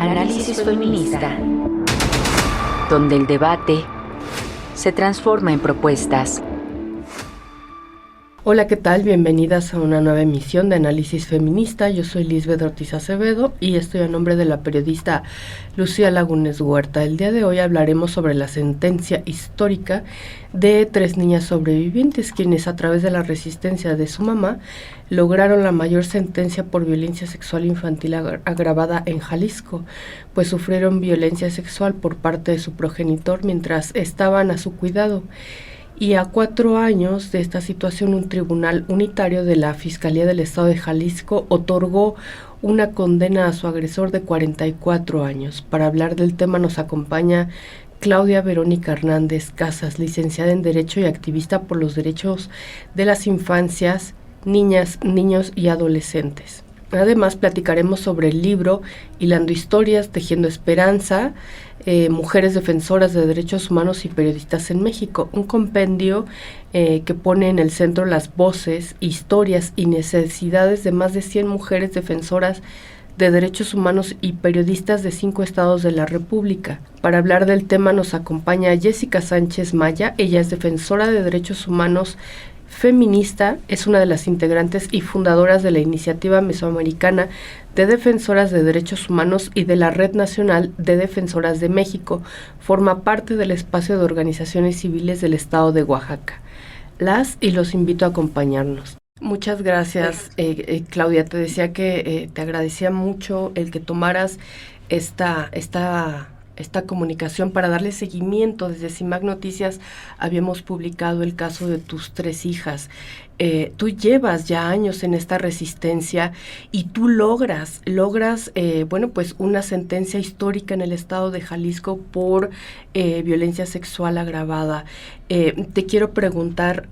Análisis feminista, donde el debate se transforma en propuestas. Hola, ¿qué tal? Bienvenidas a una nueva emisión de Análisis Feminista. Yo soy Lisbeth Ortiz Acevedo y estoy a nombre de la periodista Lucía Lagunes Huerta. El día de hoy hablaremos sobre la sentencia histórica de 3 niñas sobrevivientes, quienes a través de la resistencia de su mamá lograron la mayor sentencia por violencia sexual infantil agravada en Jalisco, pues sufrieron violencia sexual por parte de su progenitor mientras estaban a su cuidado. Y a 4 años de esta situación, un tribunal unitario de la Fiscalía del Estado de Jalisco otorgó una condena a su agresor de 44 años. Para hablar del tema nos acompaña Claudia Verónica Hernández Casas, licenciada en Derecho y activista por los derechos de las infancias, niñas, niños y adolescentes. Además, platicaremos sobre el libro Hilando Historias, Tejiendo Esperanza, Mujeres Defensoras de Derechos Humanos y Periodistas en México, un compendio que pone en el centro las voces, historias y necesidades de más de 100 mujeres defensoras de derechos humanos y periodistas de 5 estados de la República. Para hablar del tema nos acompaña Jessica Sánchez Maya. Ella es defensora de derechos humanos feminista, es una de las integrantes y fundadoras de la Iniciativa Mesoamericana de Defensoras de Derechos Humanos y de la Red Nacional de Defensoras de México. Forma parte del espacio de organizaciones civiles del estado de Oaxaca. Las y los invito a acompañarnos. Muchas gracias, Claudia. Te decía que te agradecía mucho el que tomaras esta comunicación para darle seguimiento. Desde CIMAC Noticias habíamos publicado el caso de tus 3 hijas. Tú llevas ya años en esta resistencia y tú logras pues una sentencia histórica en el estado de Jalisco por violencia sexual agravada. Te quiero preguntar,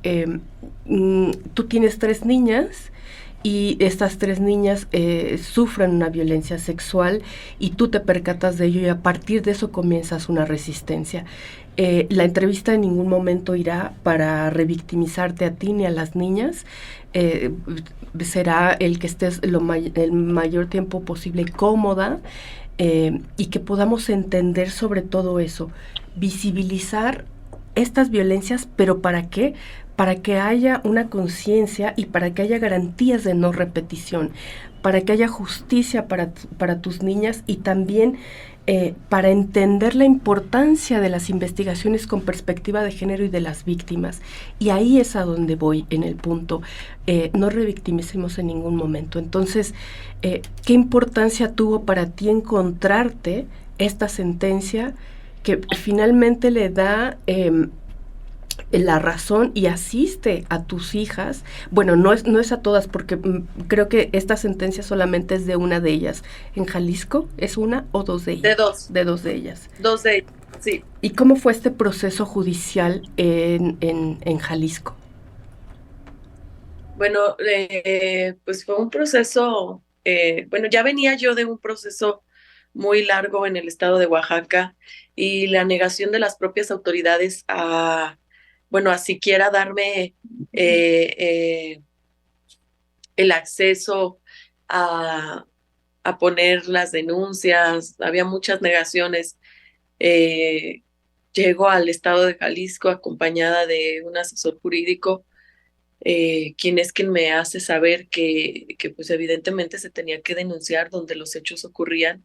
tú tienes 3 niñas y estas 3 niñas sufren una violencia sexual y tú te percatas de ello y a partir de eso comienzas una resistencia. La entrevista en ningún momento irá para revictimizarte a ti ni a las niñas. Será el que estés el mayor tiempo posible cómoda y que podamos entender sobre todo eso, visibilizar estas violencias, pero ¿para qué? Para que haya una conciencia y para que haya garantías de no repetición, para que haya justicia para tus niñas y también para entender la importancia de las investigaciones con perspectiva de género y de las víctimas. Y ahí es a donde voy en el punto. No revictimicemos en ningún momento. Entonces, ¿qué importancia tuvo para ti encontrarte esta sentencia que finalmente le da la razón y asiste a tus hijas? Bueno, no es a todas, porque creo que esta sentencia solamente es de una de ellas. ¿En Jalisco es una o 2 de ellas? De 2. De 2 de ellas. 2 de ellas, sí. ¿Y cómo fue este proceso judicial en Jalisco? Bueno, pues fue un proceso, ya venía yo de un proceso muy largo en el estado de Oaxaca y la negación de las propias autoridades a siquiera darme el acceso a, a poner las denuncias. Había muchas negaciones. Llego al estado de Jalisco acompañada de un asesor jurídico, quien me hace saber que pues evidentemente se tenía que denunciar donde los hechos ocurrían.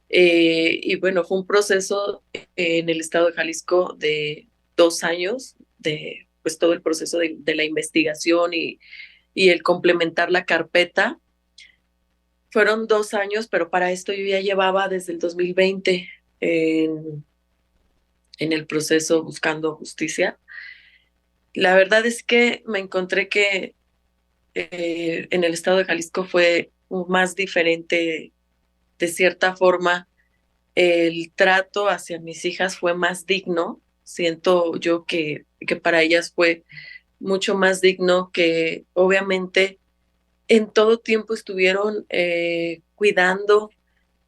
Y bueno, fue un proceso en el estado de Jalisco de 2 años, de pues todo el proceso de la investigación y el complementar la carpeta. Fueron 2 años, pero para esto yo ya llevaba desde el 2020 en el proceso buscando justicia. La verdad es que me encontré que en el estado de Jalisco fue más diferente. De cierta forma, el trato hacia mis hijas fue más digno. Siento yo que para ellas fue mucho más digno, que obviamente en todo tiempo estuvieron cuidando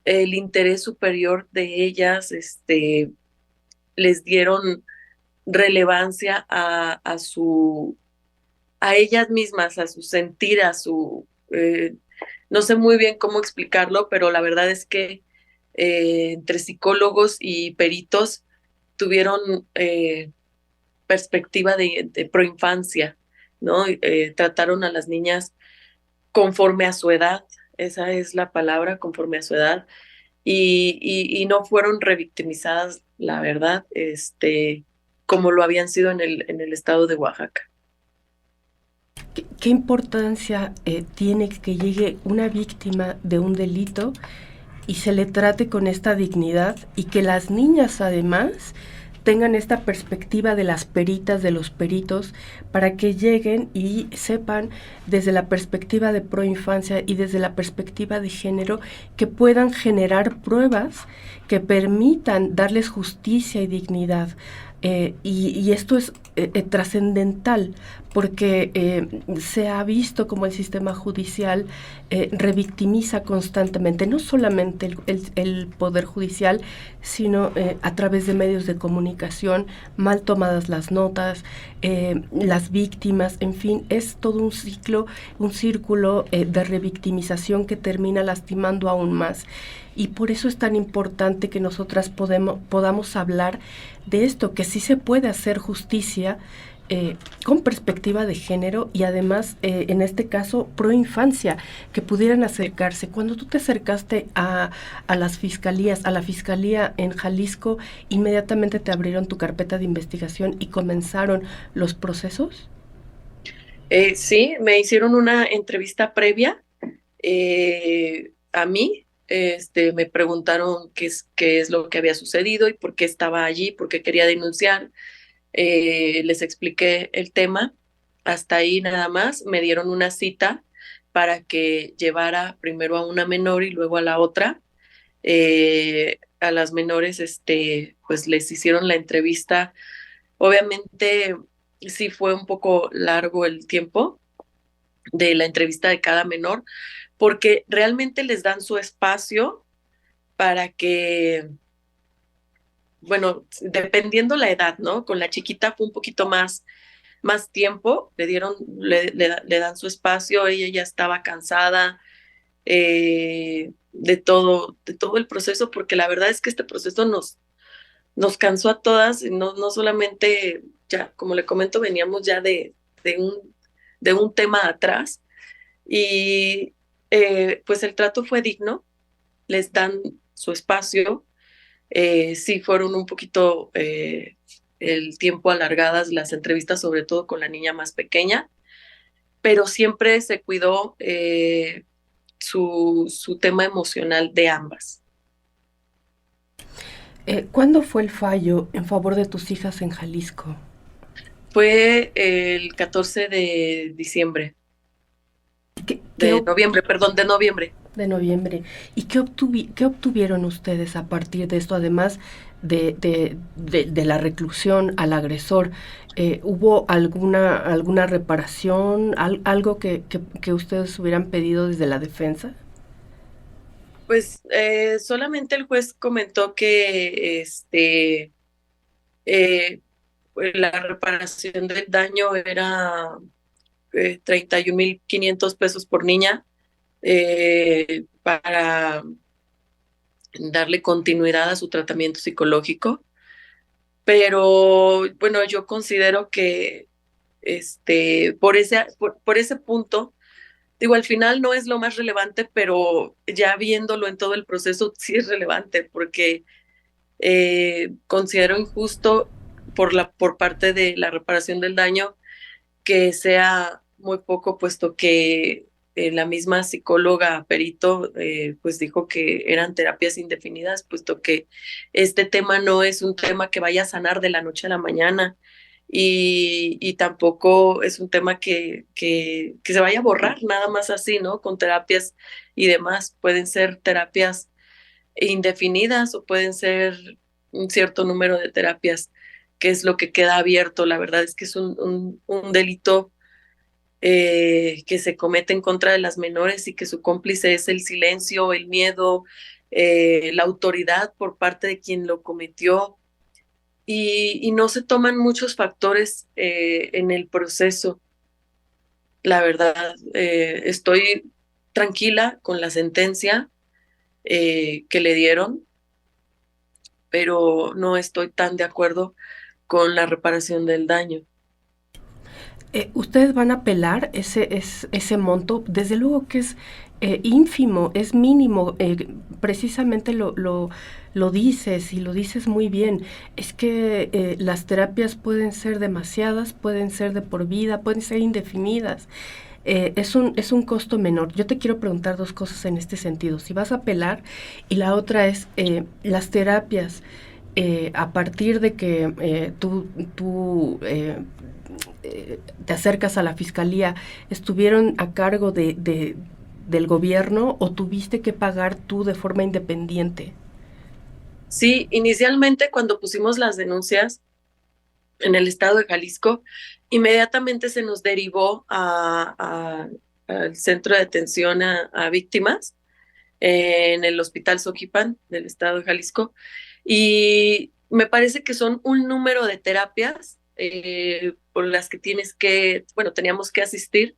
el interés superior de ellas, les dieron relevancia a ellas mismas, a su sentir, no sé muy bien cómo explicarlo, pero la verdad es que entre psicólogos y peritos tuvieron perspectiva de proinfancia, ¿no? Trataron a las niñas conforme a su edad, esa es la palabra, conforme a su edad, y no fueron revictimizadas, la verdad, como lo habían sido en el estado de Oaxaca. ¿Qué importancia tiene que llegue una víctima de un delito y se le trate con esta dignidad y que las niñas además tengan esta perspectiva de las peritas, de los peritos, para que lleguen y sepan desde la perspectiva de proinfancia y desde la perspectiva de género que puedan generar pruebas que permitan darles justicia y dignidad? Y esto es trascendental porque se ha visto como el sistema judicial revictimiza constantemente, no solamente el Poder Judicial, sino a través de medios de comunicación, mal tomadas las notas, las víctimas, en fin, es todo un ciclo, un círculo de revictimización que termina lastimando aún más. Y por eso es tan importante que nosotras podamos hablar de esto, que sí se puede hacer justicia con perspectiva de género y además, en este caso, pro infancia, que pudieran acercarse. Cuando tú te acercaste a las fiscalías, a la fiscalía en Jalisco, ¿inmediatamente te abrieron tu carpeta de investigación y comenzaron los procesos? Sí, me hicieron una entrevista previa a mí. Me preguntaron qué es lo que había sucedido y por qué estaba allí, por qué quería denunciar. Les expliqué el tema, hasta ahí nada más. Me dieron una cita para que llevara primero a una menor y luego a la otra. A las menores, pues les hicieron la entrevista. Obviamente, sí fue un poco largo el tiempo de la entrevista de cada menor, porque realmente les dan su espacio para que, bueno, dependiendo la edad, ¿no? Con la chiquita fue un poquito más tiempo, le dan su espacio, ella ya estaba cansada de todo el proceso, porque la verdad es que este proceso nos cansó a todas, y no solamente, ya, como le comento, veníamos ya de de un tema atrás, y pues el trato fue digno, les dan su espacio. Sí fueron un poquito el tiempo alargadas las entrevistas, sobre todo con la niña más pequeña, pero siempre se cuidó su tema emocional de ambas. ¿Cuándo fue el fallo en favor de tus hijas en Jalisco? Fue el 14 de diciembre, ¿Qué, qué de noviembre, perdón, de noviembre. de noviembre? ¿Y qué obtuvieron ustedes a partir de esto, además de la reclusión al agresor? ¿Hubo alguna reparación, algo que ustedes hubieran pedido desde la defensa? Pues solamente el juez comentó que pues, la reparación del daño era 31,500 pesos por niña, para darle continuidad a su tratamiento psicológico. Pero bueno, yo considero que por ese punto, digo, al final no es lo más relevante, pero ya viéndolo en todo el proceso sí es relevante, porque considero injusto por parte de la reparación del daño que sea muy poco, puesto que la misma psicóloga perito pues dijo que eran terapias indefinidas, puesto que este tema no es un tema que vaya a sanar de la noche a la mañana, y tampoco es un tema que se vaya a borrar nada más así, ¿no? Con terapias y demás. Pueden ser terapias indefinidas o pueden ser un cierto número de terapias, que es lo que queda abierto. La verdad es que es un delito que se comete en contra de las menores y que su cómplice es el silencio, el miedo, la autoridad por parte de quien lo cometió, y no se toman muchos factores en el proceso. La verdad, estoy tranquila con la sentencia que le dieron. pero no estoy tan de acuerdo con la reparación del daño. ¿Ustedes van a apelar ese monto? Desde luego que es ínfimo, es mínimo. Precisamente lo dices y lo dices muy bien. Es que las terapias pueden ser demasiadas, pueden ser de por vida, pueden ser indefinidas. Es un costo menor. Yo te quiero preguntar dos cosas en este sentido. Si vas a apelar, y la otra es las terapias. A partir de que te acercas a la fiscalía, ¿estuvieron a cargo del gobierno o tuviste que pagar tú de forma independiente? Sí, inicialmente cuando pusimos las denuncias en el estado de Jalisco, inmediatamente se nos derivó al centro de atención a víctimas en el Hospital Soquipan del estado de Jalisco. Y me parece que son un número de terapias por las que teníamos que asistir.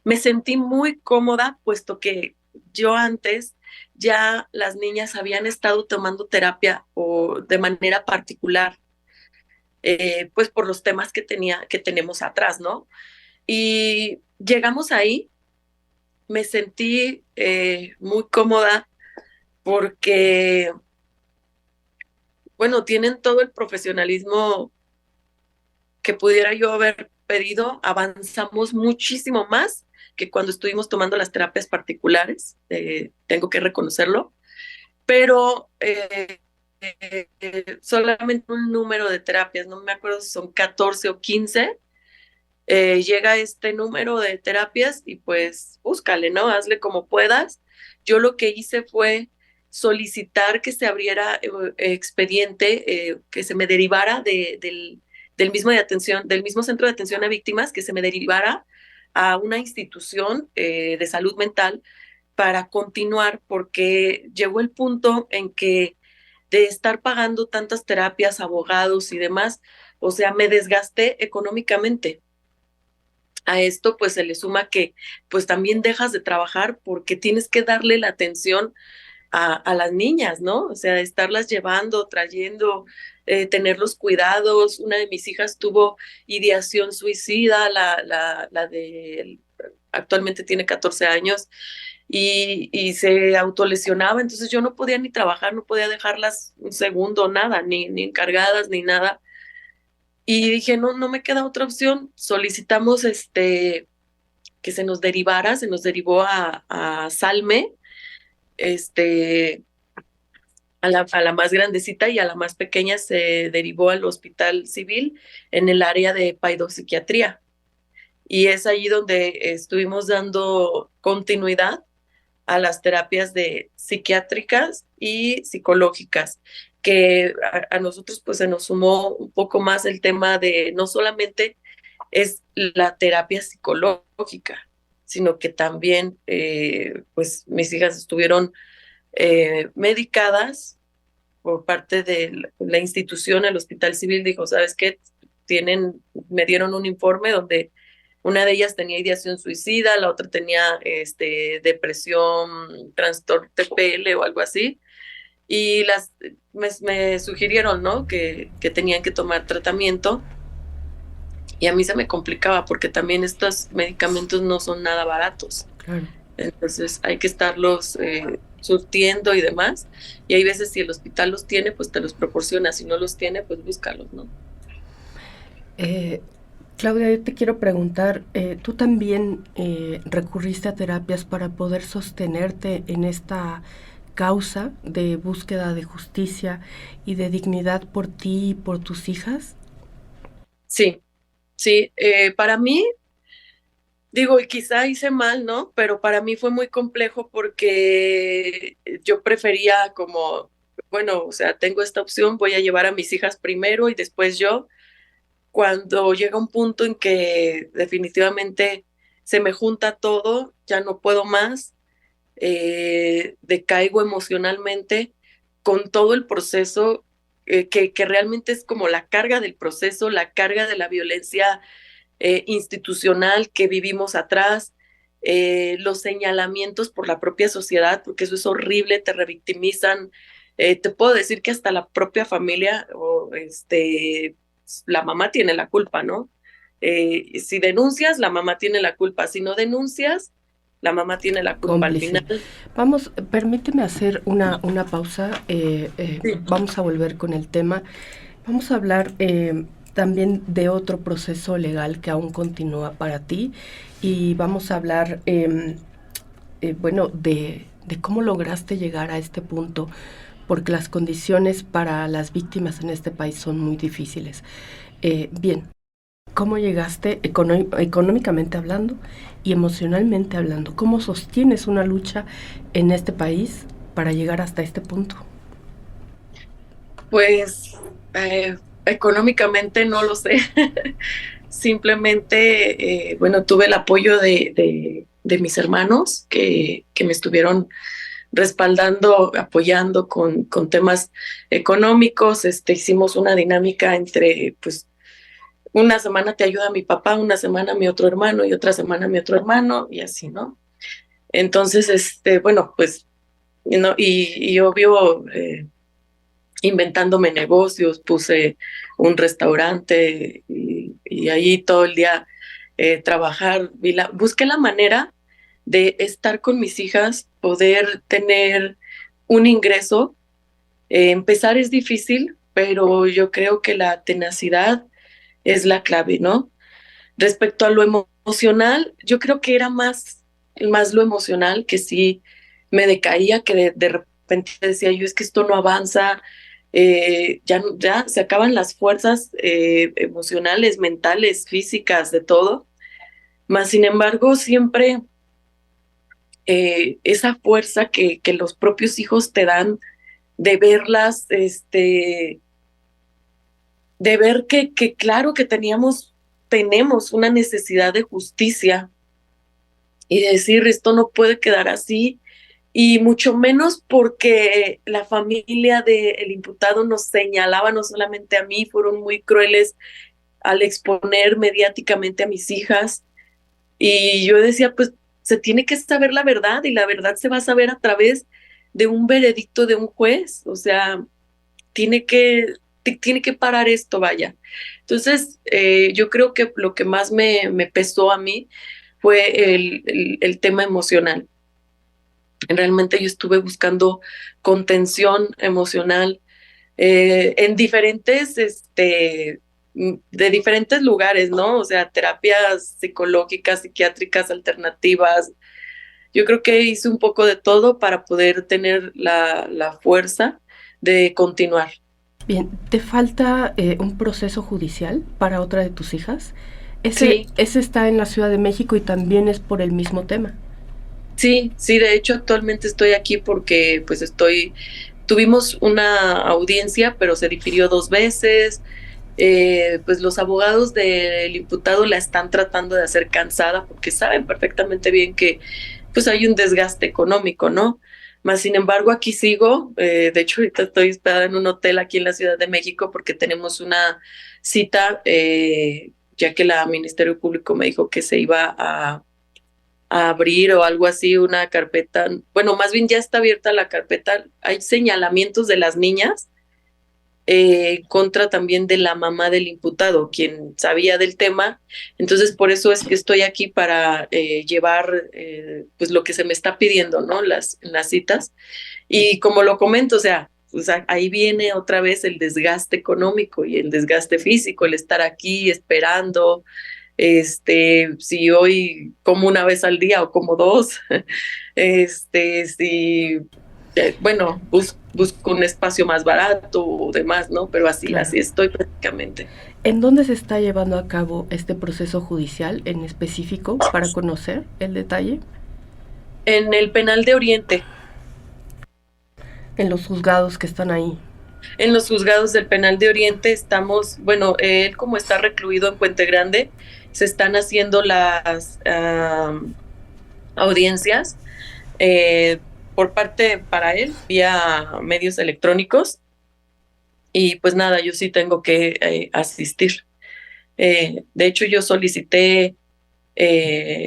Me sentí muy cómoda, puesto que yo antes ya las niñas habían estado tomando terapia o de manera particular, pues por los temas que tenemos atrás, ¿no? Y llegamos ahí, me sentí muy cómoda porque, bueno, tienen todo el profesionalismo que pudiera yo haber pedido, avanzamos muchísimo más que cuando estuvimos tomando las terapias particulares, tengo que reconocerlo, pero solamente un número de terapias, no me acuerdo si son 14 o 15, llega este número de terapias y pues búscale, ¿no? Hazle como puedas. Yo lo que hice fue solicitar que se abriera expediente, que se me derivara del mismo del mismo centro de atención a víctimas, que se me derivara a una institución de salud mental para continuar, porque llegó el punto en que de estar pagando tantas terapias, abogados y demás, o sea, me desgasté económicamente. A esto pues se le suma que pues también dejas de trabajar porque tienes que darle la atención a las niñas, ¿no? O sea, estarlas llevando, trayendo, tener los cuidados. Una de mis hijas tuvo ideación suicida, la de actualmente tiene 14 años y se autolesionaba, entonces yo no podía ni trabajar, no podía dejarlas un segundo, nada, ni encargadas, ni nada. Y dije, no, no me queda otra opción. Solicitamos que se nos derivó a Salme, este, a la más grandecita, y a la más pequeña se derivó al Hospital Civil en el área de paidopsiquiatría. Y es allí donde estuvimos dando continuidad a las terapias de psiquiátricas y psicológicas, que a nosotros pues se nos sumó un poco más el tema de no solamente es la terapia psicológica, sino que también pues mis hijas estuvieron medicadas por parte de la institución. El Hospital Civil dijo, ¿sabes qué? Me dieron un informe donde una de ellas tenía ideación suicida, la otra tenía depresión, trastorno TPL o algo así, y me sugirieron, ¿no? Que tenían que tomar tratamiento, y a mí se me complicaba porque también estos medicamentos no son nada baratos. Claro. Entonces hay que estarlos surtiendo y demás. Y hay veces si el hospital los tiene, pues te los proporciona. Si no los tiene, pues búscalos, ¿no? Eh, Claudia, yo te quiero preguntar, ¿tú también recurriste a terapias para poder sostenerte en esta causa de búsqueda de justicia y de dignidad por ti y por tus hijas? Sí, sí. Para mí, digo, y quizá hice mal, ¿no? Pero para mí fue muy complejo porque yo prefería como, bueno, o sea, tengo esta opción, voy a llevar a mis hijas primero y después yo. Cuando llega un punto en que definitivamente se me junta todo, ya no puedo más, decaigo emocionalmente con todo el proceso, que realmente es como la carga del proceso, la carga de la violencia institucional que vivimos atrás, los señalamientos por la propia sociedad, porque eso es horrible, te revictimizan, Te puedo decir que hasta la propia familia la mamá tiene la culpa, ¿no? Si denuncias, la mamá tiene la culpa. Si no denuncias, la mamá tiene la culpa al Cómplice. final. Vamos, permíteme hacer una pausa. Sí. Vamos a volver con el tema. Vamos a hablar también de otro proceso legal que aún continúa para ti y vamos a hablar, bueno, de cómo lograste llegar a este punto, porque las condiciones para las víctimas en este país son muy difíciles. Bien, ¿cómo llegaste económicamente hablando y emocionalmente hablando? ¿Cómo sostienes una lucha en este país para llegar hasta este punto? Pues económicamente no lo sé. Simplemente, bueno, tuve el apoyo de mis hermanos que me estuvieron respaldando, apoyando con temas económicos. Hicimos una dinámica entre, pues, una semana te ayuda mi papá, una semana mi otro hermano y otra semana mi otro hermano y así, ¿no? Entonces, bueno, pues, ¿no? Y obvio, inventándome negocios, puse un restaurante y ahí todo el día trabajar. Busqué la manera de estar con mis hijas, poder tener un ingreso. Empezar es difícil, pero yo creo que la tenacidad es la clave, ¿no? Respecto a lo emocional, yo creo que era más lo emocional, que sí me decaía, que de repente decía yo, es que esto no avanza, ya se acaban las fuerzas emocionales, mentales, físicas, de todo. Más sin embargo, siempre esa fuerza que los propios hijos te dan de verlas, de ver que claro que tenemos una necesidad de justicia y de decir esto no puede quedar así, y mucho menos porque la familia del imputado nos señalaba, no solamente a mí, fueron muy crueles al exponer mediáticamente a mis hijas, y yo decía, pues se tiene que saber la verdad, y la verdad se va a saber a través de un veredicto de un juez, o sea, tiene que parar esto, vaya. Entonces, yo creo que lo que más me pesó a mí fue el tema emocional. Realmente yo estuve buscando contención emocional en de diferentes lugares, ¿no? O sea, terapias psicológicas, psiquiátricas, alternativas. Yo creo que hice un poco de todo para poder tener la fuerza de continuar. Bien, ¿te falta un proceso judicial para otra de tus hijas? Sí, Ese está en la Ciudad de México y también es por el mismo tema. sí, de hecho actualmente estoy aquí porque pues tuvimos una audiencia, pero se difirió 2 veces. Pues los abogados del imputado la están tratando de hacer cansada porque saben perfectamente bien que pues hay un desgaste económico, ¿no? Más sin embargo, aquí sigo. De hecho, ahorita estoy hospedada en un hotel aquí en la Ciudad de México porque tenemos una cita, ya que la Ministerio Público me dijo que se iba a abrir o algo así, una carpeta. Bueno, más bien ya está abierta la carpeta. Hay señalamientos de las niñas en contra también de la mamá del imputado, quien sabía del tema. Entonces, por eso es que estoy aquí para llevar pues lo que se me está pidiendo, ¿no? Las citas. Y como lo comento, o sea, ahí viene otra vez el desgaste económico y el desgaste físico, el estar aquí esperando, si hoy como una vez al día o como dos, si bueno, busco un espacio más barato o demás, ¿no? Pero Claro. así estoy prácticamente. ¿En dónde se está llevando a cabo este proceso judicial en específico para conocer el detalle? En el penal de Oriente, En los juzgados que están ahí. en los juzgados del penal de Oriente estamos, bueno, él como está recluido en Puente Grande, se están haciendo las audiencias eh, por parte para él vía medios electrónicos, y pues nada, yo sí tengo que asistir. De hecho, yo solicité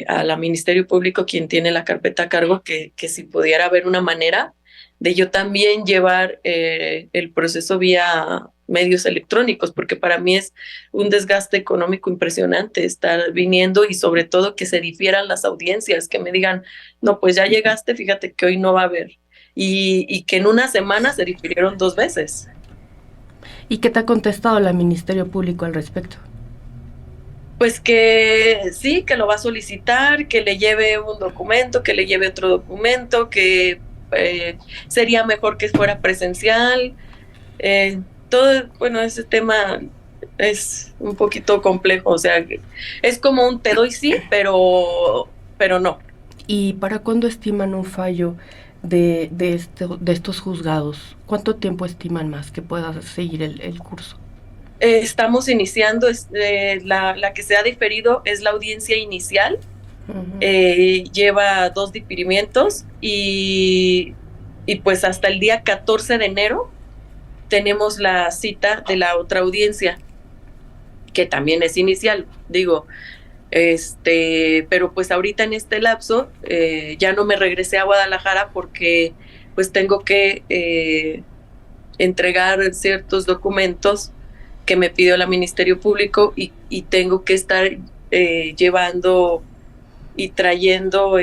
a la Ministerio Público, quien tiene la carpeta a cargo, que si pudiera haber una manera de yo también llevar el proceso vía medios electrónicos, porque para mí es un desgaste económico impresionante estar viniendo y sobre todo que se difieran las audiencias, que me digan, no, pues ya llegaste, fíjate que hoy no va a haber. Y que en una semana se difirieron 2 veces. ¿Y qué te ha contestado el Ministerio Público al respecto? Pues que sí, que lo va a solicitar, que le lleve un documento, que le lleve otro documento, que sería mejor que fuera presencial. Todo, bueno, ese tema es un poquito complejo, o sea, es como un te doy sí, pero no. ¿Y para cuándo estiman un fallo de estos juzgados? ¿Cuánto tiempo estiman más que pueda seguir el curso? Estamos iniciando, la que se ha diferido es la audiencia inicial. Lleva 2 diferimientos y pues hasta el día 14 de enero tenemos la cita de la otra audiencia, que también es inicial, digo, pero pues ahorita en este lapso ya no me regresé a Guadalajara porque pues tengo que entregar ciertos documentos que me pidió el Ministerio Público y tengo que estar llevando y trayendo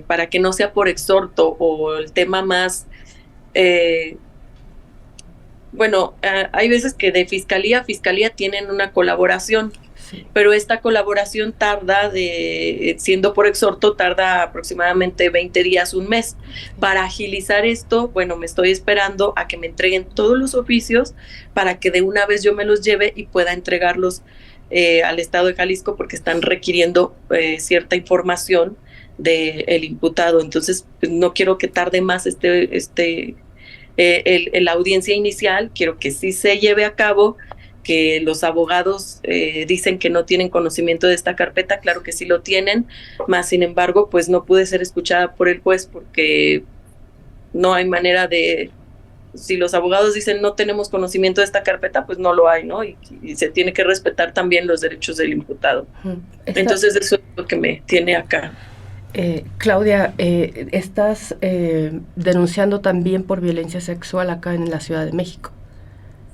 para que no sea por exhorto o el tema más hay veces que de fiscalía a fiscalía tienen una colaboración, Sí. pero esta colaboración tarda, siendo por exhorto, tarda aproximadamente 20 días, un mes. Para agilizar esto, bueno, me estoy esperando a que me entreguen todos los oficios para que de una vez yo me los lleve y pueda entregarlos al Estado de Jalisco porque están requiriendo cierta información del imputado. Entonces, pues, no quiero que tarde más la audiencia inicial, quiero que sí se lleve a cabo, que los abogados dicen que no tienen conocimiento de esta carpeta, claro que sí lo tienen, más sin embargo, pues no pude ser escuchada por el juez porque no hay manera de, si los abogados dicen no tenemos conocimiento de esta carpeta, pues no lo hay, ¿no? Y se tiene que respetar también los derechos del imputado. Entonces eso es lo que me tiene acá. Claudia, estás denunciando también por violencia sexual acá en la Ciudad de México.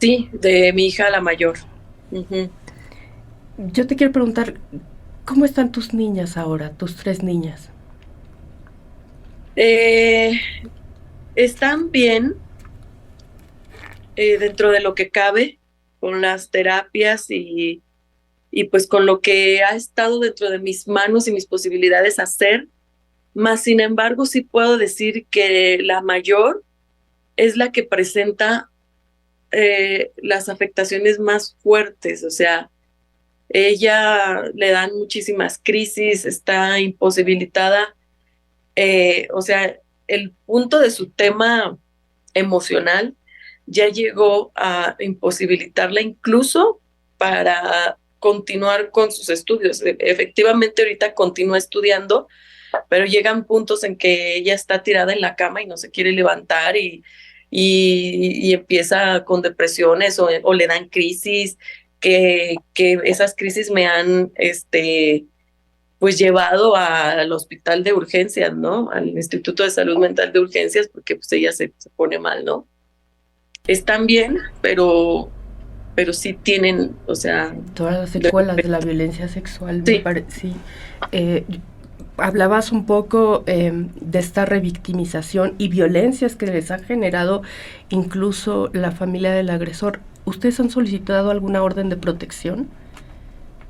Sí, de mi hija la mayor. Yo te quiero preguntar, ¿cómo están tus niñas ahora, tus 3 niñas? Están bien, dentro de lo que cabe, con las terapias y pues con lo que ha estado dentro de mis manos y mis posibilidades hacer. Más sin embargo, sí puedo decir que la mayor es la que presenta las afectaciones más fuertes, o sea, ella le dan muchísimas crisis, está imposibilitada, o sea, el punto de su tema emocional ya llegó a imposibilitarla incluso para continuar con sus estudios. Efectivamente, ahorita continúa estudiando, pero llegan puntos en que ella está tirada en la cama y no se quiere levantar y empieza con depresiones o le dan crisis, que esas crisis me han pues llevado al hospital de urgencias, ¿no? Al Instituto de Salud Mental de Urgencias, porque pues ella se pone mal, ¿no? Están bien, pero sí tienen, o sea... Todas las secuelas de la violencia sexual, sí. Sí. Hablabas un poco de esta revictimización y violencias que les ha generado incluso la familia del agresor. ¿Ustedes han solicitado alguna orden de protección?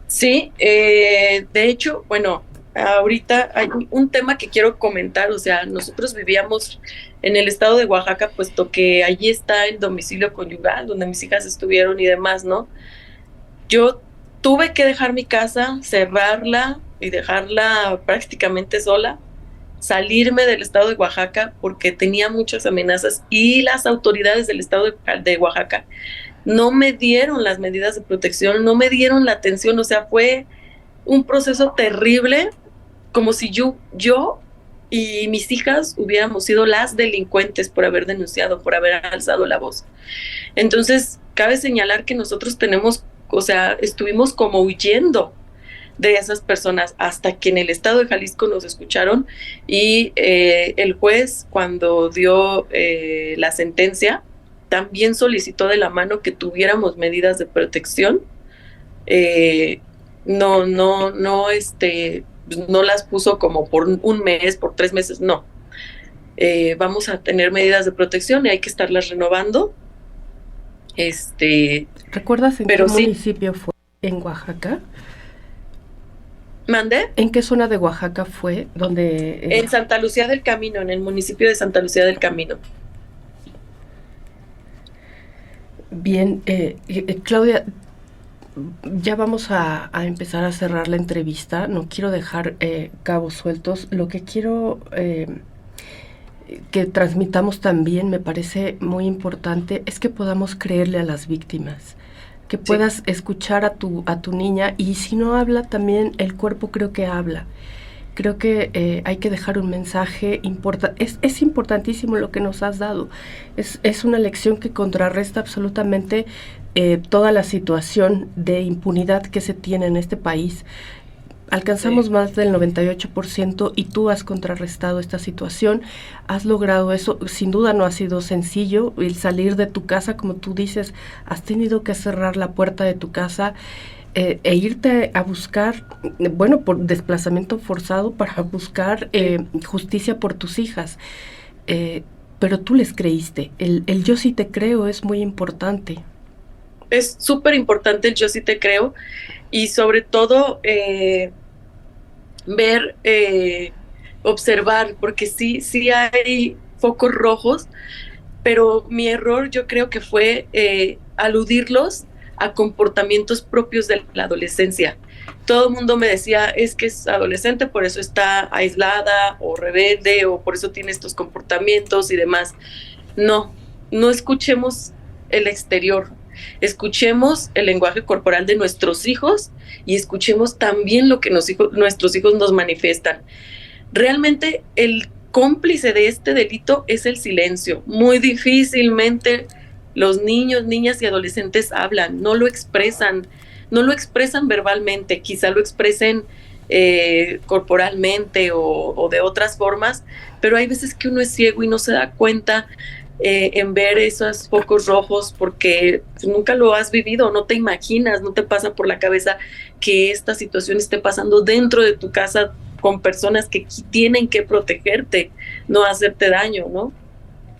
Sí, de hecho, bueno, ahorita hay un tema que quiero comentar, o sea, nosotros vivíamos en el estado de Oaxaca, puesto que allí está el domicilio conyugal, donde mis hijas estuvieron y demás, ¿no? Yo tuve que dejar mi casa, cerrarla y dejarla prácticamente sola, salirme del estado de Oaxaca porque tenía muchas amenazas y las autoridades del estado de Oaxaca no me dieron las medidas de protección, no me dieron la atención, o sea, fue un proceso terrible, como si yo y mis hijas hubiéramos sido las delincuentes por haber denunciado, por haber alzado la voz. Entonces, cabe señalar que nosotros tenemos, o sea, estuvimos como huyendo de esas personas hasta que en el estado de Jalisco nos escucharon y el juez cuando dio la sentencia también solicitó de la mano que tuviéramos medidas de protección. No las puso como por un mes, por 3 meses, no. Vamos a tener medidas de protección y hay que estarlas renovando. ¿Recuerdas en qué municipio fue? ¿En Oaxaca? ¿Mandé? ¿En qué zona de Oaxaca fue? Donde En Santa Lucía del Camino, en el municipio de Santa Lucía del Camino. Bien, Claudia, ya vamos a empezar a cerrar la entrevista. No quiero dejar cabos sueltos. Lo que quiero que transmitamos también, me parece muy importante, es que podamos creerle a las víctimas, que puedas escuchar a tu niña, y si no habla, también el cuerpo creo que habla. Creo que hay que dejar un mensaje importante. Es importantísimo lo que nos has dado. Es una lección que contrarresta absolutamente toda la situación de impunidad que se tiene en este país. Alcanzamos más del 98% y tú has contrarrestado esta situación, has logrado eso. Sin duda no ha sido sencillo el salir de tu casa, como tú dices, has tenido que cerrar la puerta de tu casa e irte a buscar, bueno, por desplazamiento forzado para buscar justicia por tus hijas. Pero tú les creíste. El yo sí te creo es muy importante. Es súper importante el yo sí te creo, y sobre todo ver, observar, porque sí hay focos rojos, pero mi error yo creo que fue aludirlos a comportamientos propios de la adolescencia. Todo el mundo me decía, es que es adolescente, por eso está aislada o rebelde, o por eso tiene estos comportamientos y demás. No escuchemos el exterior, escuchemos el lenguaje corporal de nuestros hijos y escuchemos también lo que nuestros hijos nos manifiestan. Realmente el cómplice de este delito es el silencio. Muy difícilmente los niños, niñas y adolescentes hablan, no lo expresan verbalmente, quizá lo expresen corporalmente o de otras formas, pero hay veces que uno es ciego y no se da cuenta en ver esos focos rojos porque nunca lo has vivido, no te imaginas, no te pasa por la cabeza que esta situación esté pasando dentro de tu casa con personas que tienen que protegerte, no hacerte daño, ¿no?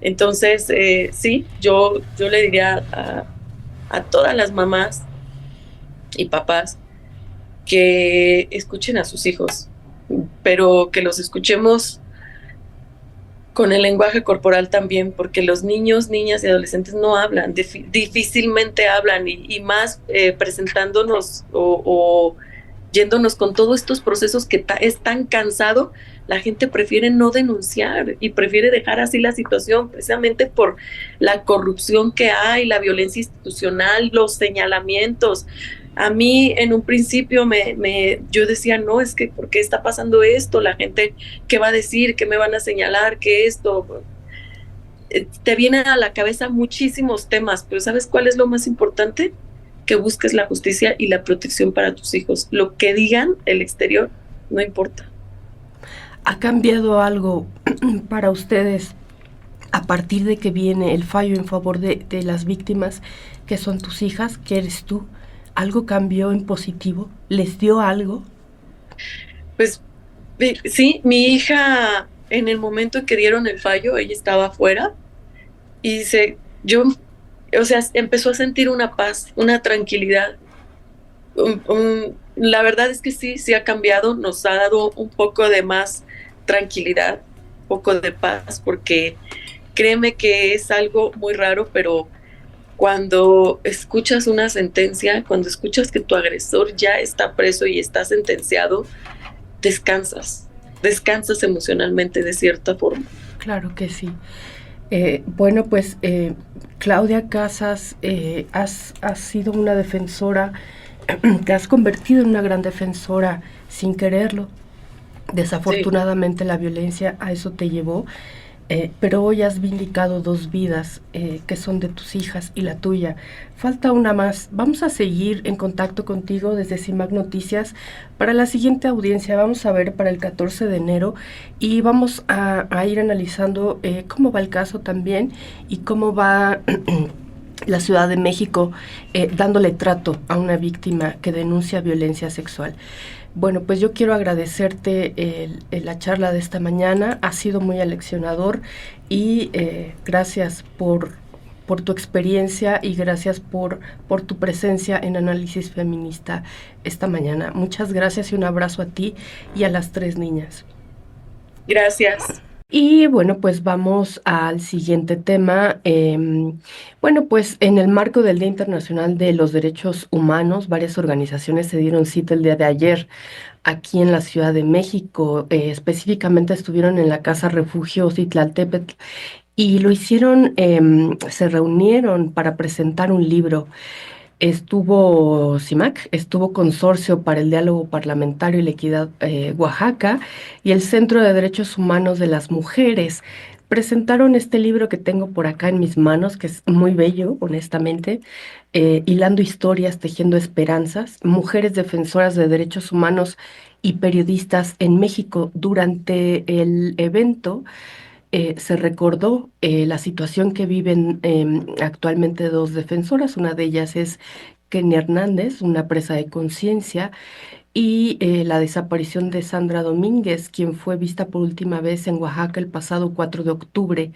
Entonces, sí, yo le diría a todas las mamás y papás que escuchen a sus hijos, pero que los escuchemos con el lenguaje corporal también, porque los niños, niñas y adolescentes no hablan, difícilmente hablan, y más presentándonos o yéndonos con todos estos procesos que es tan cansado. La gente prefiere no denunciar y prefiere dejar así la situación, precisamente por la corrupción que hay, la violencia institucional, los señalamientos. A mí en un principio yo decía, no, es que ¿por qué está pasando esto? La gente, ¿qué va a decir? ¿Qué me van a señalar? ¿Qué esto? Te vienen a la cabeza muchísimos temas, pero ¿sabes cuál es lo más importante? Que busques la justicia y la protección para tus hijos. Lo que digan el exterior no importa. ¿Ha cambiado algo para ustedes a partir de que viene el fallo en favor de las víctimas, que son tus hijas, que eres tú? ¿Algo cambió en positivo? ¿Les dio algo? Pues sí, mi hija en el momento en que dieron el fallo, ella estaba afuera y empezó a sentir una paz, una tranquilidad. La verdad es que sí ha cambiado, nos ha dado un poco de más tranquilidad, un poco de paz, porque créeme que es algo muy raro, pero cuando escuchas una sentencia, cuando escuchas que tu agresor ya está preso y está sentenciado, descansas emocionalmente de cierta forma. Claro que sí. Bueno, pues Claudia Casas, has sido una defensora, te has convertido en una gran defensora sin quererlo. Desafortunadamente sí. La violencia a eso te llevó. pero hoy has vindicado dos vidas que son de tus hijas y la tuya. Falta una más. Vamos a seguir en contacto contigo desde CIMAC Noticias para la siguiente audiencia. Vamos a ver para el 14 de enero y vamos a ir analizando cómo va el caso también y cómo va la Ciudad de México dándole trato a una víctima que denuncia violencia sexual. Bueno, pues yo quiero agradecerte la charla de esta mañana, ha sido muy aleccionador y gracias por tu experiencia y gracias por tu presencia en Análisis Feminista esta mañana. Muchas gracias y un abrazo a ti y a las tres niñas. Gracias. Y bueno, pues vamos al siguiente tema. Bueno, pues en el marco del Día Internacional de los Derechos Humanos, varias organizaciones se dieron cita el día de ayer aquí en la Ciudad de México. Específicamente estuvieron en la Casa Refugio Citlaltépetl y lo hicieron, se reunieron para presentar un libro. Estuvo CIMAC, estuvo Consorcio para el Diálogo Parlamentario y la Equidad Oaxaca y el Centro de Derechos Humanos de las Mujeres. Presentaron este libro que tengo por acá en mis manos, que es muy bello, honestamente, Hilando historias, tejiendo esperanzas, mujeres defensoras de derechos humanos y periodistas en México. Durante el evento se recordó la situación que viven actualmente dos defensoras. Una de ellas es Kenia Hernández, una presa de conciencia, y la desaparición de Sandra Domínguez, quien fue vista por última vez en Oaxaca el pasado 4 de octubre.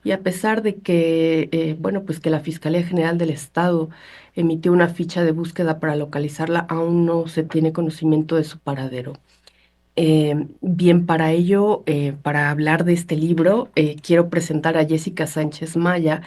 Y a pesar de que, bueno, pues que la Fiscalía General del Estado emitió una ficha de búsqueda para localizarla, aún no se tiene conocimiento de su paradero. Bien, para ello, para hablar de este libro, quiero presentar a Jessica Sánchez Maya,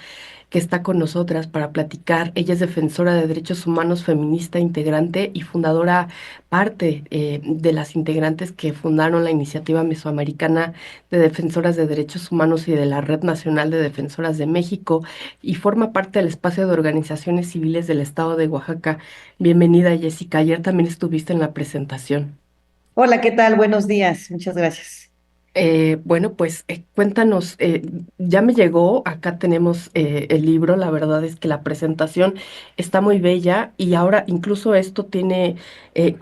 que está con nosotras para platicar. Ella es defensora de derechos humanos, feminista, integrante y fundadora, parte de las integrantes que fundaron la Iniciativa Mesoamericana de Defensoras de Derechos Humanos y de la Red Nacional de Defensoras de México, y forma parte del espacio de organizaciones civiles del estado de Oaxaca. Bienvenida, Jessica. Ayer también estuviste en la presentación. Hola, ¿qué tal? Buenos días. Muchas gracias. Bueno, pues cuéntanos, ya me llegó, acá tenemos el libro. La verdad es que la presentación está muy bella y ahora incluso esto tiene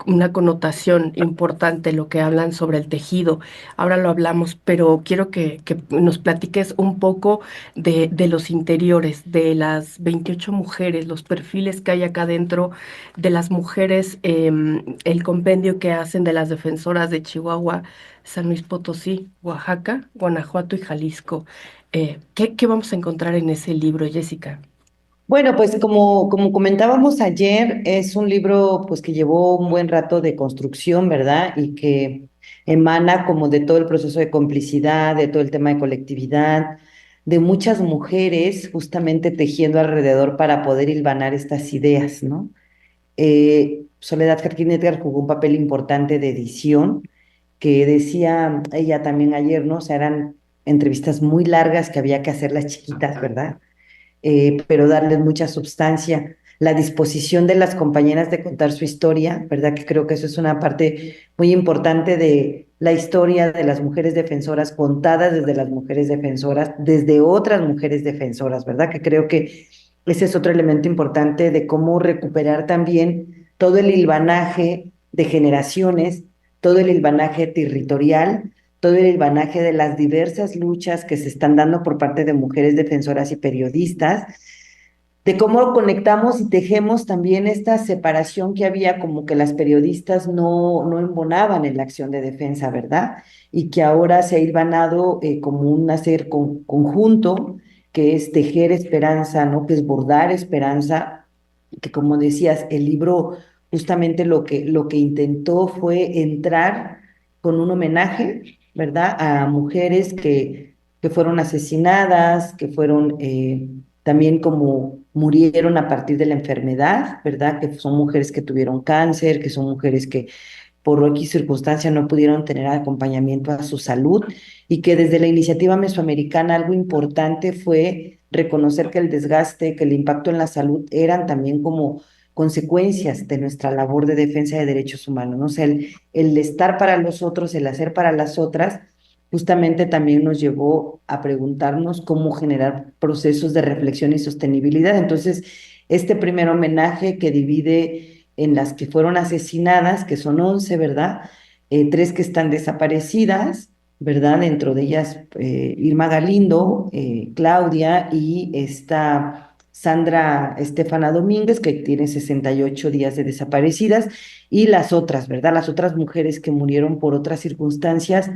una connotación importante, lo que hablan sobre el tejido. Ahora lo hablamos, pero quiero que nos platiques un poco de los interiores, de las 28 mujeres, los perfiles que hay acá dentro de las mujeres, el compendio que hacen de las defensoras de Chihuahua, San Luis Potosí, Oaxaca, Guanajuato y Jalisco. ¿Qué vamos a encontrar en ese libro, Jessica? Bueno, pues como comentábamos ayer, es un libro pues que llevó un buen rato de construcción, ¿verdad? Y que emana como de todo el proceso de complicidad, de todo el tema de colectividad, de muchas mujeres justamente tejiendo alrededor para poder hilvanar estas ideas, ¿no? Soledad Jarquín Edgar jugó un papel importante de edición, que decía ella también ayer, ¿no? O sea, eran entrevistas muy largas que había que hacerlas chiquitas, ¿verdad? Pero darles mucha substancia. La disposición de las compañeras de contar su historia, ¿verdad? Que creo que eso es una parte muy importante de la historia de las mujeres defensoras, contadas desde las mujeres defensoras, desde otras mujeres defensoras, ¿verdad? Que creo que ese es otro elemento importante de cómo recuperar también todo el hilvanaje de generaciones, todo el hilvanaje territorial, todo el hilvanaje de las diversas luchas que se están dando por parte de mujeres defensoras y periodistas, de cómo conectamos y tejemos también esta separación que había, como que las periodistas no embonaban en la acción de defensa, ¿verdad? Y que ahora se ha hilvanado como un hacer conjunto, que es tejer esperanza, ¿no? Que es bordar esperanza, que como decías, el libro justamente lo que intentó fue entrar con un homenaje, ¿verdad? A mujeres que fueron asesinadas, que fueron también como murieron a partir de la enfermedad, ¿verdad? Que son mujeres que tuvieron cáncer, que son mujeres que por X circunstancia no pudieron tener acompañamiento a su salud, y que desde la iniciativa mesoamericana algo importante fue reconocer que el desgaste, que el impacto en la salud eran también como consecuencias de nuestra labor de defensa de derechos humanos, ¿no? O sea, el estar para los otros, el hacer para las otras, justamente también nos llevó a preguntarnos cómo generar procesos de reflexión y sostenibilidad. Entonces, este primer homenaje que divide en las que fueron asesinadas, que son 11, ¿verdad? Tres que están desaparecidas, ¿verdad? Dentro de ellas Irma Galindo, Claudia y esta Sandra Estefana Domínguez, que tiene 68 días de desaparecidas, y las otras, ¿verdad? Las otras mujeres que murieron por otras circunstancias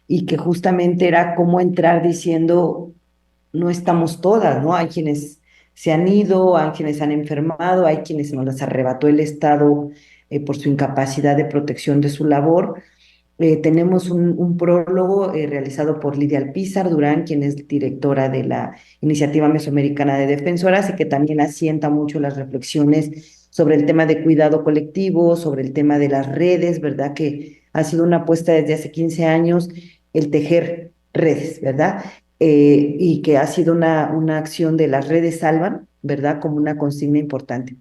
y que justamente era cómo entrar diciendo, no estamos todas, ¿no? Hay quienes se han ido, hay quienes han enfermado, hay quienes nos las arrebató el Estado por su incapacidad de protección de su labor. Tenemos un prólogo realizado por Lidia Alpizar Durán, quien es directora de la Iniciativa Mesoamericana de Defensoras y que también asienta mucho las reflexiones sobre el tema de cuidado colectivo, sobre el tema de las redes, ¿verdad? Que ha sido una apuesta desde hace 15 años el tejer redes, ¿verdad? Y que ha sido una acción de las redes salvan, ¿verdad? Como una consigna importante.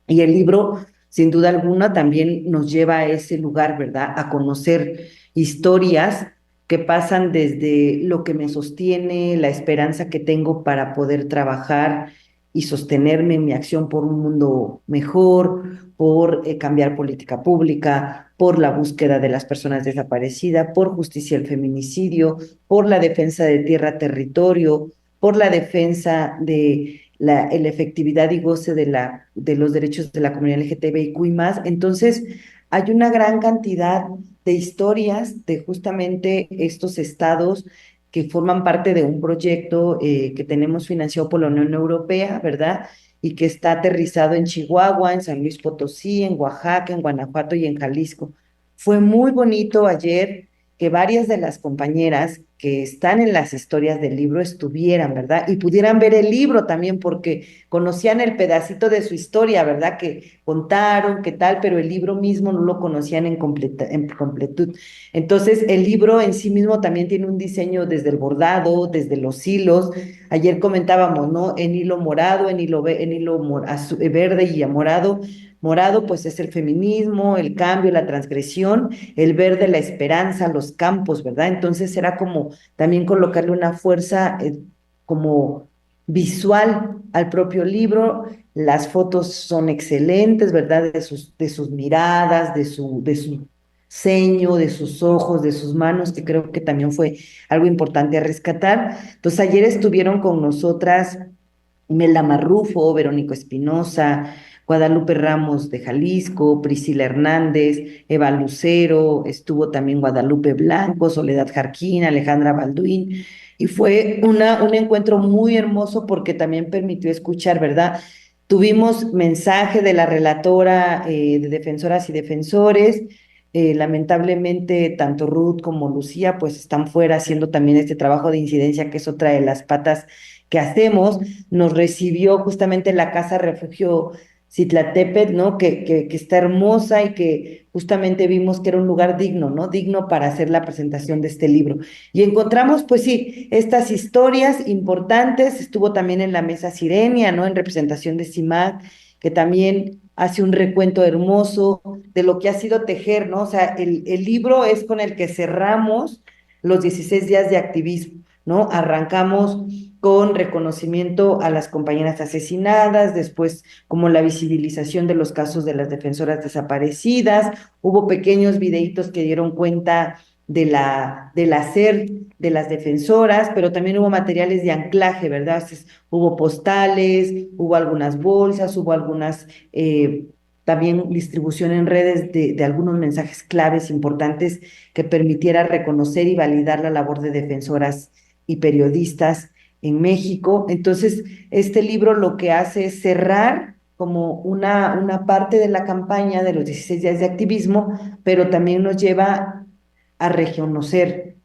Y el libro, sin duda alguna, también nos lleva a ese lugar, ¿verdad? A conocer historias que pasan desde lo que me sostiene, la esperanza que tengo para poder trabajar y sostenerme en mi acción por un mundo mejor, por cambiar política pública, por la búsqueda de las personas desaparecidas, por justicia al feminicidio, por la defensa de tierra, territorio, por la defensa de la efectividad y goce de los derechos de la comunidad LGTBIQ y más. Entonces, hay una gran cantidad de historias de justamente estos estados que forman parte de un proyecto que tenemos financiado por la Unión Europea, ¿verdad? Y que está aterrizado en Chihuahua, en San Luis Potosí, en Oaxaca, en Guanajuato y en Jalisco. Fue muy bonito ayer que varias de las compañeras que están en las historias del libro estuvieran, ¿verdad? Y pudieran ver el libro también porque conocían el pedacito de su historia, ¿verdad? Que contaron, qué tal, pero el libro mismo no lo conocían en completud. Entonces, el libro en sí mismo también tiene un diseño desde el bordado, desde los hilos. Ayer comentábamos, ¿no? En hilo morado, en hilo verde y morado. Morado, pues es el feminismo, el cambio, la transgresión, el verde, la esperanza, los campos, ¿verdad? Entonces era como también colocarle una fuerza como visual al propio libro. Las fotos son excelentes, ¿verdad? De sus miradas, de su ceño, de sus ojos, de sus manos, que creo que también fue algo importante a rescatar. Entonces ayer estuvieron con nosotras Imelda Marrufo, Verónico Espinosa, Guadalupe Ramos de Jalisco, Priscila Hernández, Eva Lucero, estuvo también Guadalupe Blanco, Soledad Jarquín, Alejandra Balduín, y fue un encuentro muy hermoso porque también permitió escuchar, ¿verdad? Tuvimos mensaje de la relatora de Defensoras y Defensores. Lamentablemente, tanto Ruth como Lucía, pues están fuera haciendo también este trabajo de incidencia, que es otra de las patas que hacemos. Nos recibió justamente la Casa Refugio Citlatepet, ¿no? Que está hermosa y que justamente vimos que era un lugar digno, ¿no? Digno para hacer la presentación de este libro. Y encontramos, pues sí, estas historias importantes. Estuvo también en la mesa Sirenia, ¿no? En representación de CIMAC, que también hace un recuento hermoso de lo que ha sido tejer, ¿no? O sea, el libro es con el que cerramos los 16 días de activismo, ¿no? Arrancamos con reconocimiento a las compañeras asesinadas, después como la visibilización de los casos de las defensoras desaparecidas. Hubo pequeños videitos que dieron cuenta del hacer de las defensoras, pero también hubo materiales de anclaje, ¿verdad? Entonces, hubo postales, hubo algunas bolsas, hubo algunas también distribución en redes de algunos mensajes claves importantes que permitiera reconocer y validar la labor de defensoras y periodistas en México. Entonces, este libro lo que hace es cerrar como una parte de la campaña de los 16 días de activismo, pero también nos lleva a reconocer,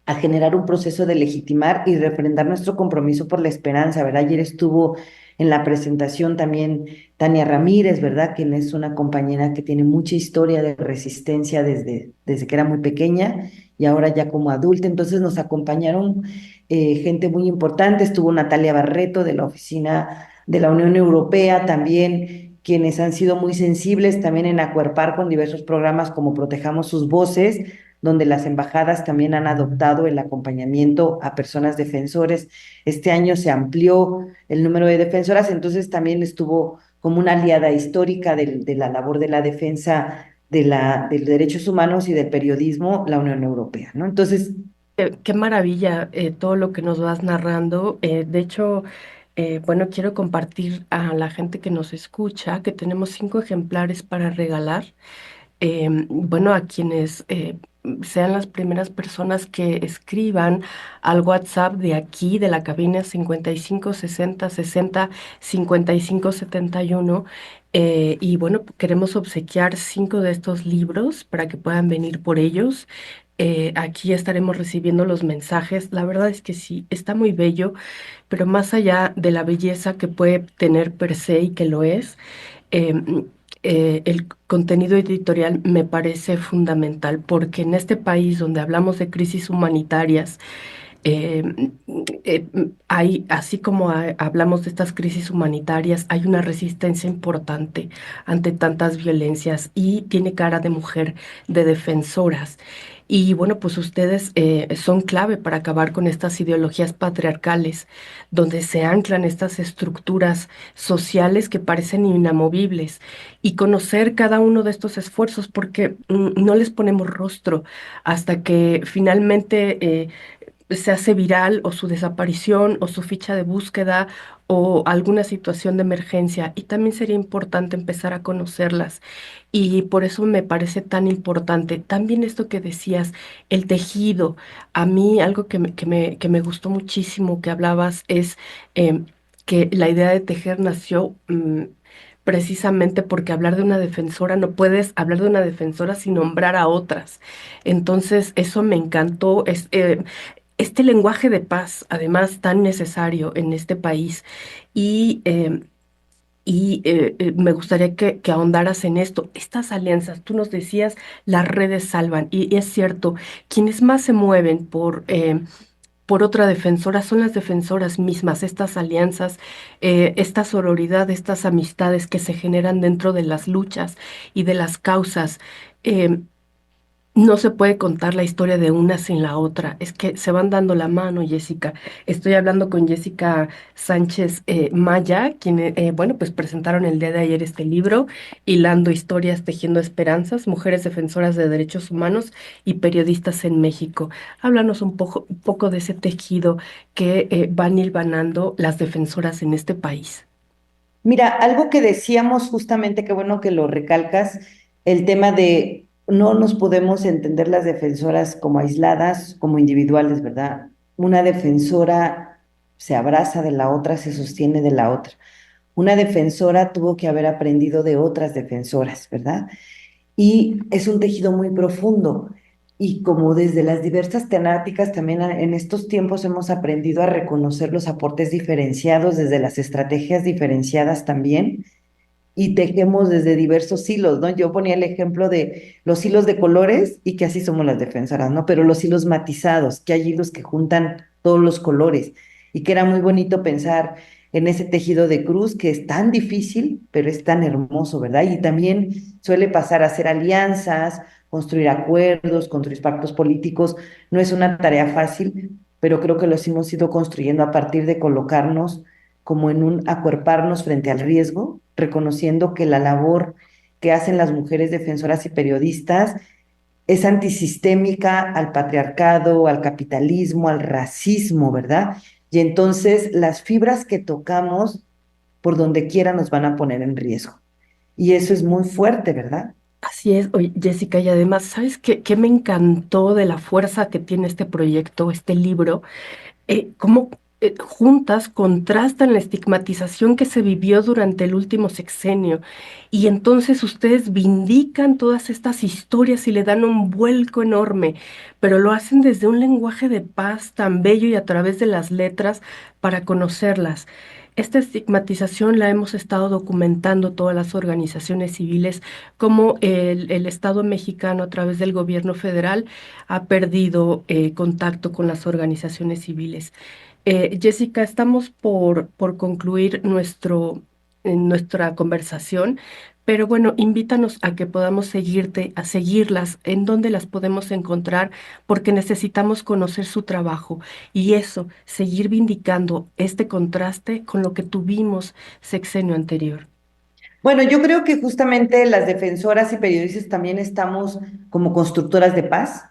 a generar un proceso de legitimar y refrendar nuestro compromiso por la esperanza, ¿verdad? Ayer estuvo en la presentación también Tania Ramírez, ¿verdad? Quien es una compañera que tiene mucha historia de resistencia desde que era muy pequeña y ahora ya como adulta. Entonces nos acompañaron gente muy importante. Estuvo Natalia Barreto de la Oficina de la Unión Europea también, quienes han sido muy sensibles también en acuerpar con diversos programas como Protejamos sus Voces donde las embajadas también han adoptado el acompañamiento a personas defensores. Este año se amplió el número de defensoras, entonces también estuvo como una aliada histórica de la labor de la defensa de los derechos humanos y del periodismo, la Unión Europea, ¿no? Entonces, Qué maravilla todo lo que nos vas narrando. De hecho, bueno, quiero compartir a la gente que nos escucha que tenemos 5 ejemplares para regalar. Bueno, a quienes sean las primeras personas que escriban al WhatsApp de aquí, de la cabina 55 60 60 55 71. Y bueno, queremos obsequiar 5 de estos libros para que puedan venir por ellos. Aquí estaremos recibiendo los mensajes. La verdad es que sí, está muy bello, pero más allá de la belleza que puede tener per se y que lo es, em, el contenido editorial me parece fundamental porque en este país donde hablamos de crisis humanitarias, eh, hay, así como hablamos de estas crisis humanitarias, hay una resistencia importante ante tantas violencias y tiene cara de mujer, de defensoras. Y bueno, pues ustedes son clave para acabar con estas ideologías patriarcales, donde se anclan estas estructuras sociales que parecen inamovibles y conocer cada uno de estos esfuerzos porque no les ponemos rostro hasta que finalmente se hace viral o su desaparición o su ficha de búsqueda o alguna situación de emergencia. Y también sería importante empezar a conocerlas. Y por eso me parece tan importante. También esto que decías, el tejido. A mí algo que me gustó muchísimo que hablabas es que la idea de tejer nació... precisamente porque hablar de una defensora, no puedes hablar de una defensora sin nombrar a otras. Entonces, eso me encantó. Este lenguaje de paz, además tan necesario en este país, y, me gustaría que ahondaras en esto. Estas alianzas, tú nos decías, las redes salvan, y es cierto, quienes más se mueven por otra defensora son las defensoras mismas, estas alianzas, esta sororidad, estas amistades que se generan dentro de las luchas y de las causas. eh, no se puede contar la historia de una sin la otra. Es que se van dando la mano, Jessica. Estoy hablando con Jessica Sánchez Maya, quien, bueno, pues presentaron el día de ayer este libro, Hilando historias, tejiendo esperanzas, mujeres defensoras de derechos humanos y periodistas en México. Háblanos un poco de ese tejido que van hilvanando las defensoras en este país. mira, algo que decíamos justamente, qué bueno que lo recalcas, el tema de no nos podemos entender las defensoras como aisladas, como individuales, ¿verdad? Una defensora se abraza de la otra, se sostiene de la otra. Una defensora tuvo que haber aprendido de otras defensoras, ¿verdad? Y es un tejido muy profundo. Y como desde las diversas temáticas también en estos tiempos hemos aprendido a reconocer los aportes diferenciados desde las estrategias diferenciadas también y tejemos desde diversos hilos, ¿no? Yo ponía el ejemplo de los hilos de colores y que así somos las defensoras, ¿no? Pero los hilos matizados, que hay hilos que juntan todos los colores y que era muy bonito pensar en ese tejido de cruz que es tan difícil, pero es tan hermoso, ¿verdad? Y también suele pasar a hacer alianzas, construir acuerdos, construir pactos políticos. No es una tarea fácil, pero creo que los hemos ido construyendo a partir de colocarnos como en un acuerparnos frente al riesgo, reconociendo que la labor que hacen las mujeres defensoras y periodistas es antisistémica al patriarcado, al capitalismo, al racismo, ¿verdad? Y entonces las fibras que tocamos por donde quiera nos van a poner en riesgo. Y eso es muy fuerte, ¿verdad? Así es, oye, Jessica, y además, ¿sabes qué me encantó de la fuerza que tiene este proyecto, este libro? Cómo juntas contrastan la estigmatización que se vivió durante el último sexenio y entonces ustedes vindican todas estas historias y le dan un vuelco enorme, pero lo hacen desde un lenguaje de paz tan bello y a través de las letras para conocerlas. Esta estigmatización la hemos estado documentando todas las organizaciones civiles, como el Estado mexicano a través del gobierno federal ha perdido contacto con las organizaciones civiles. Jessica, estamos por concluir en nuestra conversación, pero bueno, invítanos a que podamos seguirte, a seguirlas, en dónde las podemos encontrar, porque necesitamos conocer su trabajo y eso, seguir vindicando este contraste con lo que tuvimos sexenio anterior. Bueno, yo creo que justamente las defensoras y periodistas también estamos como constructoras de paz,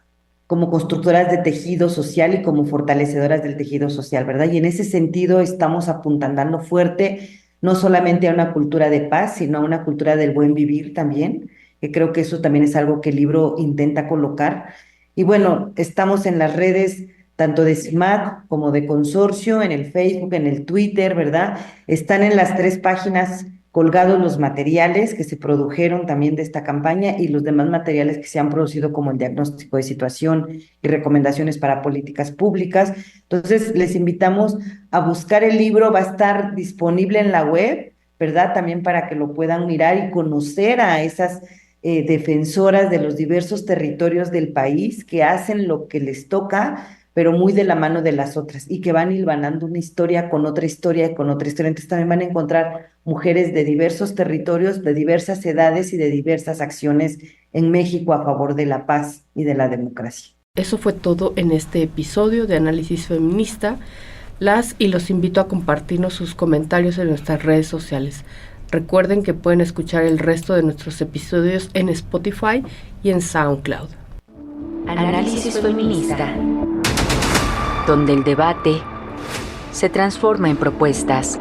como constructoras de tejido social y como fortalecedoras del tejido social, ¿verdad? Y en ese sentido estamos apuntando fuerte no solamente a una cultura de paz, sino a una cultura del buen vivir también, que creo que eso también es algo que el libro intenta colocar. Y bueno, estamos en las redes tanto de CIMAD como de Consorcio, en el Facebook, en el Twitter, ¿verdad? Están en las tres páginas colgados los materiales que se produjeron también de esta campaña y los demás materiales que se han producido como el diagnóstico de situación y recomendaciones para políticas públicas. Entonces, les invitamos a buscar el libro, va a estar disponible en la web, ¿verdad? También para que lo puedan mirar y conocer a esas defensoras de los diversos territorios del país que hacen lo que les toca, pero muy de la mano de las otras y que van hilvanando una historia con otra historia y con otra historia. Entonces también van a encontrar mujeres de diversos territorios, de diversas edades y de diversas acciones en México a favor de la paz y de la democracia. Eso fue todo en este episodio de Análisis Feminista. Las y los invito a compartirnos sus comentarios en nuestras redes sociales. Recuerden que pueden escuchar el resto de nuestros episodios en Spotify y en SoundCloud. Análisis feminista, donde el debate se transforma en propuestas.